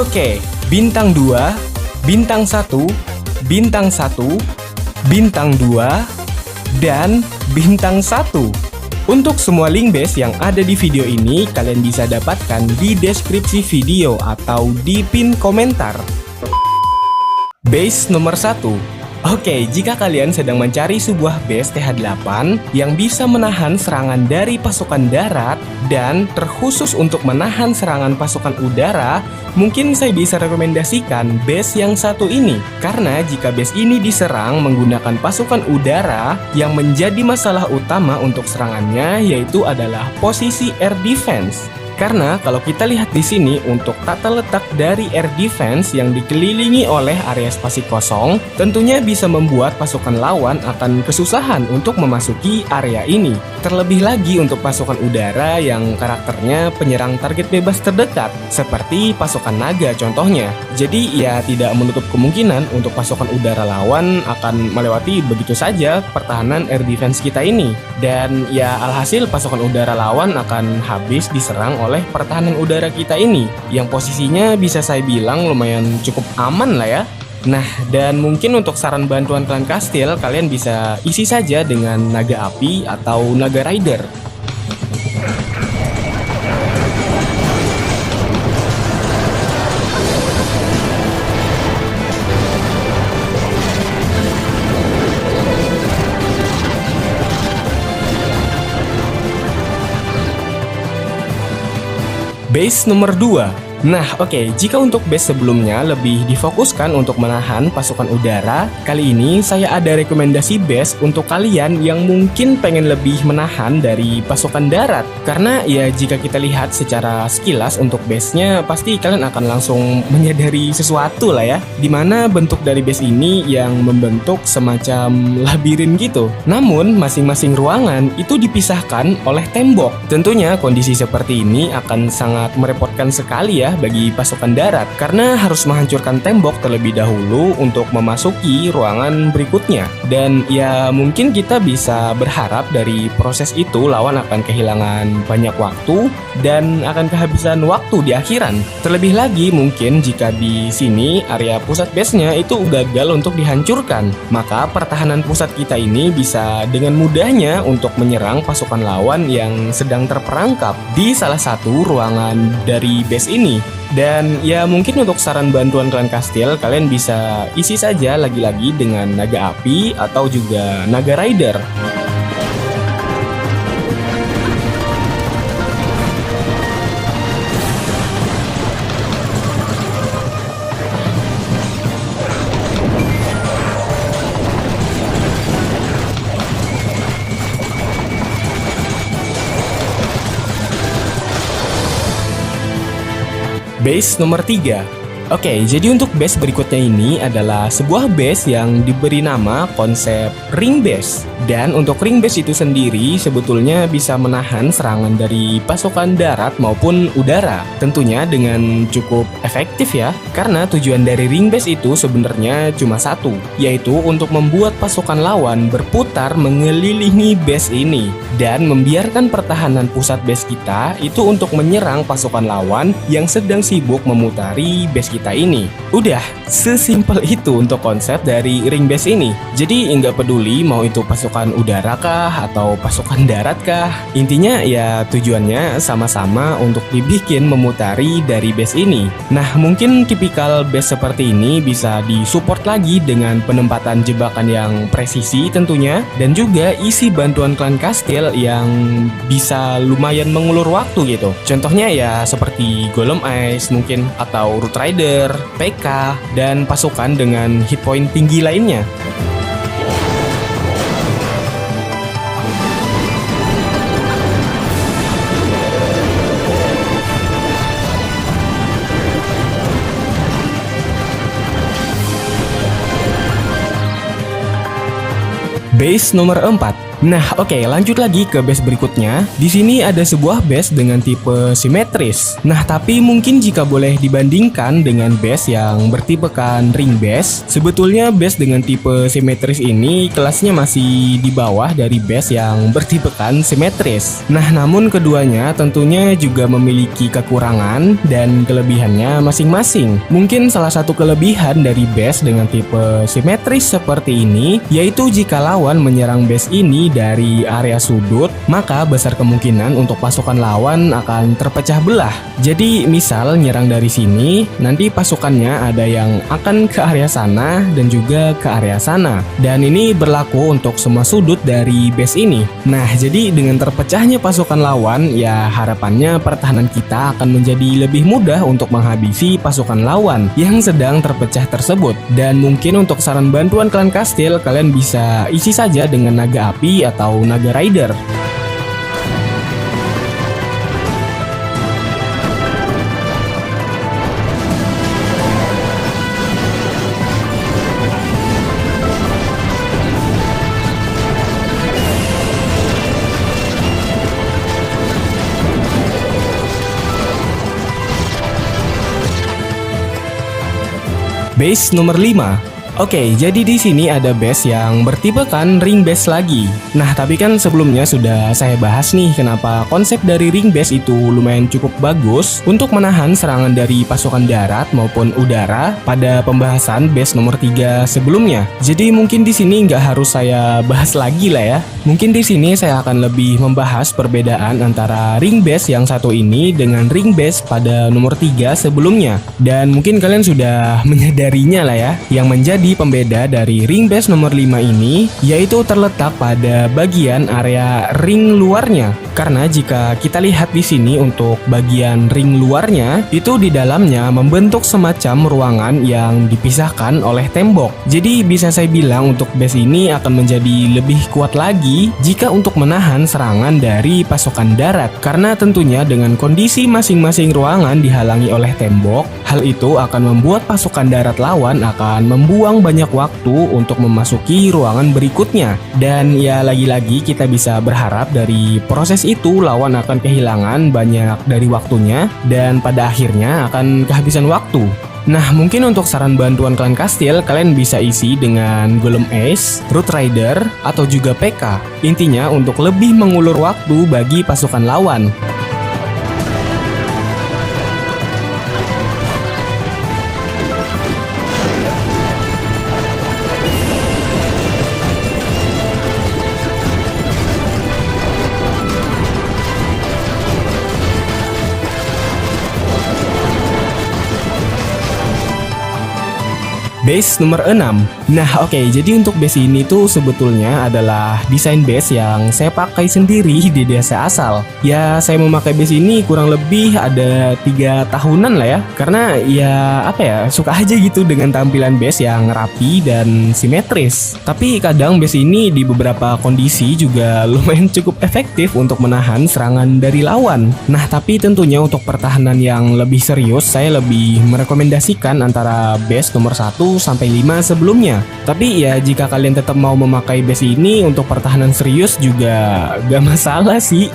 Oke, bintang 2, bintang 1, bintang 1, bintang 2, dan bintang 1. Untuk semua link base yang ada di video ini, kalian bisa dapatkan di deskripsi video atau di pin komentar. Base nomor 1. Oke, jika kalian sedang mencari sebuah base TH8 yang bisa menahan serangan dari pasukan darat dan terkhusus untuk menahan serangan pasukan udara, mungkin saya bisa rekomendasikan base yang satu ini. Karena jika base ini diserang menggunakan pasukan udara, yang menjadi masalah utama untuk serangannya yaitu adalah posisi air defense. Karena kalau kita lihat di sini untuk tata letak dari air defense yang dikelilingi oleh area spasi kosong, tentunya bisa membuat pasukan lawan akan kesusahan untuk memasuki area ini. Terlebih lagi untuk pasukan udara yang karakternya penyerang target bebas terdekat, seperti pasukan naga contohnya. Jadi ya tidak menutup kemungkinan untuk pasukan udara lawan akan melewati begitu saja pertahanan air defense kita ini. Dan ya alhasil pasukan udara lawan akan habis diserang oleh pertahanan udara kita ini, yang posisinya bisa saya bilang lumayan cukup aman lah ya. Nah, dan mungkin untuk saran bantuan klan kastil, kalian bisa isi saja dengan naga api atau naga rider. Base nomor 2. Nah, oke, jika untuk base sebelumnya lebih difokuskan untuk menahan pasukan udara, kali ini saya ada rekomendasi base untuk kalian yang mungkin pengen lebih menahan dari pasukan darat. Karena ya jika kita lihat secara sekilas untuk base-nya, pasti kalian akan langsung menyadari sesuatu lah ya. Dimana bentuk dari base ini yang membentuk semacam labirin gitu. Namun, masing-masing ruangan itu dipisahkan oleh tembok. Tentunya kondisi seperti ini akan sangat merepotkan sekali ya bagi pasukan darat, karena harus menghancurkan tembok terlebih dahulu untuk memasuki ruangan berikutnya. Dan ya mungkin kita bisa berharap dari proses itu lawan akan kehilangan banyak waktu dan akan kehabisan waktu di akhiran. Terlebih lagi mungkin jika di sini area pusat base-nya itu gagal untuk dihancurkan, maka pertahanan pusat kita ini bisa dengan mudahnya untuk menyerang pasukan lawan yang sedang terperangkap di salah satu ruangan dari base ini. Dan ya mungkin untuk saran bantuan klan kastil, kalian bisa isi saja lagi-lagi dengan naga api atau juga naga rider. Base nomor 3. Oke, jadi untuk base berikutnya ini adalah sebuah base yang diberi nama konsep ring base. Dan untuk ring base itu sendiri sebetulnya bisa menahan serangan dari pasukan darat maupun udara. Tentunya dengan cukup efektif ya, karena tujuan dari ring base itu sebenarnya cuma satu, yaitu untuk membuat pasukan lawan berputar mengelilingi base ini dan membiarkan pertahanan pusat base kita itu untuk menyerang pasukan lawan yang sedang sibuk memutari base kita ini. Udah, sesimpel itu untuk konsep dari ring base ini. Jadi nggak peduli mau itu pasukan udara kah atau pasukan darat kah, intinya ya tujuannya sama-sama untuk dibikin memutari dari base ini. Nah, mungkin tipikal base seperti ini bisa disupport lagi dengan penempatan jebakan yang presisi tentunya, dan juga isi bantuan klan kastil yang bisa lumayan mengulur waktu gitu. Contohnya ya seperti Golem Ice mungkin, atau Root Rider, PK, dan pasukan dengan hit point tinggi lainnya. Base nomor 4. Nah, oke, lanjut lagi ke base berikutnya. Di sini ada sebuah base dengan tipe simetris. Nah, tapi mungkin jika boleh dibandingkan dengan base yang bertipekan ring base, sebetulnya base dengan tipe simetris ini kelasnya masih di bawah dari base yang bertipekan simetris. Nah, namun keduanya tentunya juga memiliki kekurangan dan kelebihannya masing-masing. Mungkin salah satu kelebihan dari base dengan tipe simetris seperti ini yaitu jika lawan menyerang base ini dari area sudut, maka besar kemungkinan untuk pasukan lawan akan terpecah belah. Jadi misal nyerang dari sini, nanti pasukannya ada yang akan ke area sana dan juga ke area sana. Dan ini berlaku untuk semua sudut dari base ini. Nah, jadi dengan terpecahnya pasukan lawan, ya harapannya pertahanan kita akan menjadi lebih mudah untuk menghabisi pasukan lawan yang sedang terpecah tersebut. Dan mungkin untuk saran bantuan klan kastil, kalian bisa isi saja dengan naga api atau naga rider. Base nomor 5. Oke, jadi di sini ada base yang bertipekan ring base lagi. Nah, tapi kan sebelumnya sudah saya bahas nih kenapa konsep dari ring base itu lumayan cukup bagus untuk menahan serangan dari pasukan darat maupun udara pada pembahasan base nomor 3 sebelumnya. Jadi mungkin di sini nggak harus saya bahas lagi lah ya. Mungkin di sini saya akan lebih membahas perbedaan antara ring base yang satu ini dengan ring base pada nomor 3 sebelumnya. Dan mungkin kalian sudah menyadarinya lah ya, yang menjadi pembeda dari ring base nomor 5 ini yaitu terletak pada bagian area ring luarnya. Karena jika kita lihat di sini untuk bagian ring luarnya, itu di dalamnya membentuk semacam ruangan yang dipisahkan oleh tembok. Jadi bisa saya bilang untuk base ini akan menjadi lebih kuat lagi jika untuk menahan serangan dari pasukan darat. Karena tentunya dengan kondisi masing-masing ruangan dihalangi oleh tembok, hal itu akan membuat pasukan darat lawan akan membuang banyak waktu untuk memasuki ruangan berikutnya. Dan ya lagi-lagi kita bisa berharap dari proses itu lawan akan kehilangan banyak dari waktunya dan pada akhirnya akan kehabisan waktu. Nah, mungkin untuk saran bantuan klan kastil, kalian bisa isi dengan Golem Ace, Root Rider, atau juga PK. Intinya untuk lebih mengulur waktu bagi pasukan lawan. Base nomor 6. Nah, oke, jadi untuk base ini tuh sebetulnya adalah desain base yang saya pakai sendiri di desa asal. Ya, saya memakai base ini kurang lebih ada 3 tahunan lah ya. Karena ya apa ya, suka aja gitu dengan tampilan base yang rapi dan simetris. Tapi kadang base ini di beberapa kondisi juga lumayan cukup efektif untuk menahan serangan dari lawan. Nah, tapi tentunya untuk pertahanan yang lebih serius, saya lebih merekomendasikan antara base nomor 1 sampai 5 sebelumnya. Tapi ya jika kalian tetap mau memakai base ini untuk pertahanan serius juga gak masalah sih.